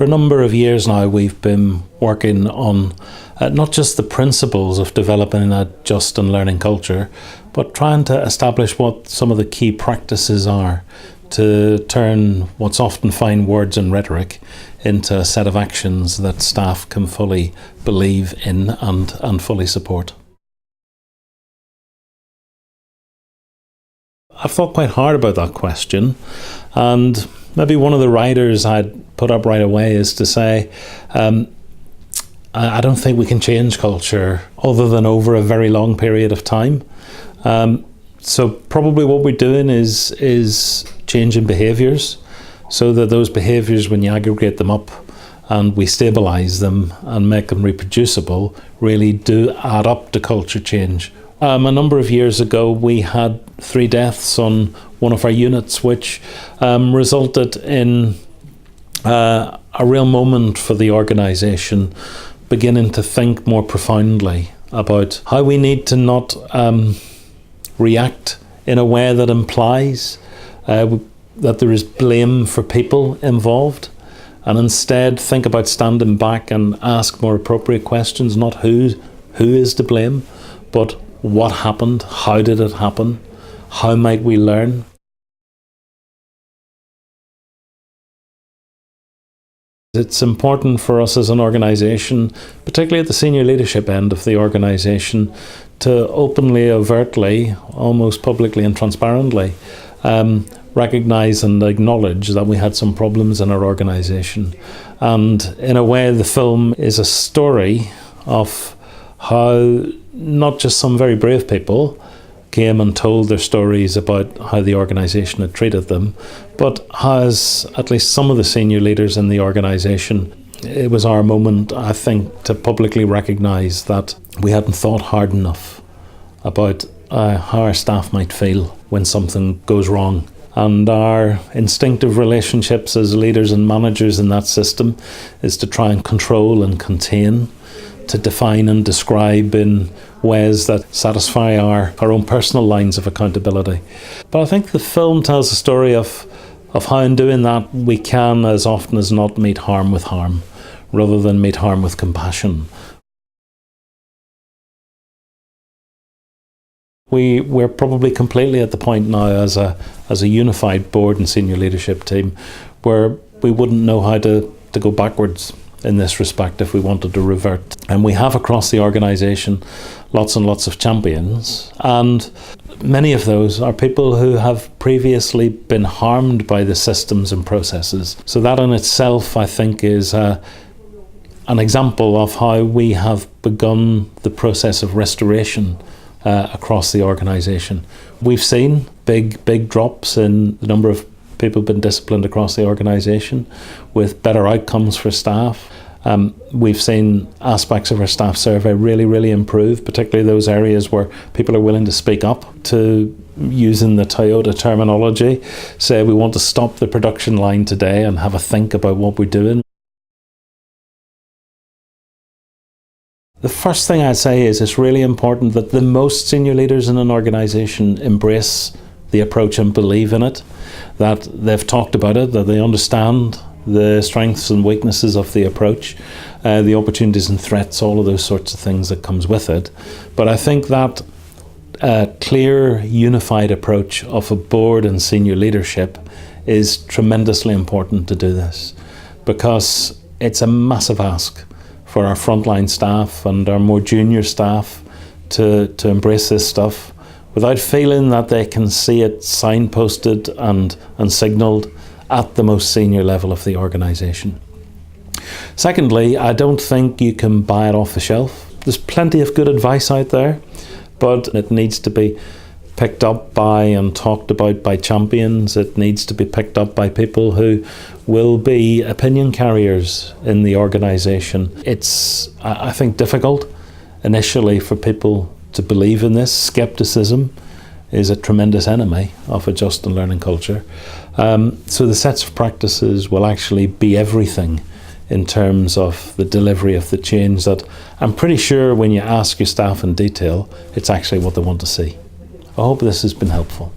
For a number of years now, we've been working on not just the principles of developing a just and learning culture, but trying to establish what some of the key practices are to turn what's often fine words and rhetoric into a set of actions that staff can fully believe in and fully support. I've thought quite hard about that question, and maybe one of the riders I'd put up right away is to say, I don't think we can change culture other than over a very long period of time. So probably what we're doing is changing behaviours, so that those behaviours, when you aggregate them up and we stabilise them and make them reproducible, really do add up to culture change. A number of years ago, we had 3 deaths on one of our units, which resulted in a real moment for the organisation beginning to think more profoundly about how we need to not react in a way that implies that there is blame for people involved, and instead think about standing back and ask more appropriate questions, not who is to blame, but what happened, how did it happen, how might we learn. It's important for us as an organisation, particularly at the senior leadership end of the organisation, to openly, overtly, almost publicly and transparently recognise and acknowledge that we had some problems in our organisation. And in a way, the film is a story of how not just some very brave people came and told their stories about how the organisation had treated them, but as at least some of the senior leaders in the organisation, it was our moment, I think, to publicly recognise that we hadn't thought hard enough about how our staff might feel when something goes wrong. And our instinctive relationships as leaders and managers in that system is to try and control and contain, to define and describe in ways that satisfy our own personal lines of accountability. But I think the film tells a story of how in doing that we can as often as not meet harm with harm, rather than meet harm with compassion. We're probably completely at the point now as a unified board and senior leadership team where we wouldn't know how to go backwards in this respect if we wanted to revert. And we have across the organisation lots and lots of champions, and many of those are people who have previously been harmed by the systems and processes. So that in itself, I think, is an example of how we have begun the process of restoration across the organisation. We've seen big drops in the number of people been disciplined across the organisation with better outcomes for staff. We've seen aspects of our staff survey really improve, particularly those areas where people are willing to speak up, to, using the Toyota terminology, say we want to stop the production line today and have a think about what we're doing. The first thing I'd say is it's really important that the most senior leaders in an organisation embrace the approach and believe in it, that they've talked about it, that they understand the strengths and weaknesses of the approach, the opportunities and threats, all of those sorts of things that comes with it. But I think that clear, unified approach of a board and senior leadership is tremendously important to do this, because it's a massive ask for our frontline staff and our more junior staff to embrace this stuff without feeling that they can see it signposted and signalled at the most senior level of the organisation. Secondly, I don't think you can buy it off the shelf. There's plenty of good advice out there, but it needs to be picked up by and talked about by champions. It needs to be picked up by people who will be opinion carriers in the organisation. It's, I think, difficult initially for people to believe in this. Scepticism is a tremendous enemy of a just and learning culture. So the sets of practices will actually be everything in terms of the delivery of the change that I'm pretty sure when you ask your staff in detail, it's actually what they want to see. I hope this has been helpful.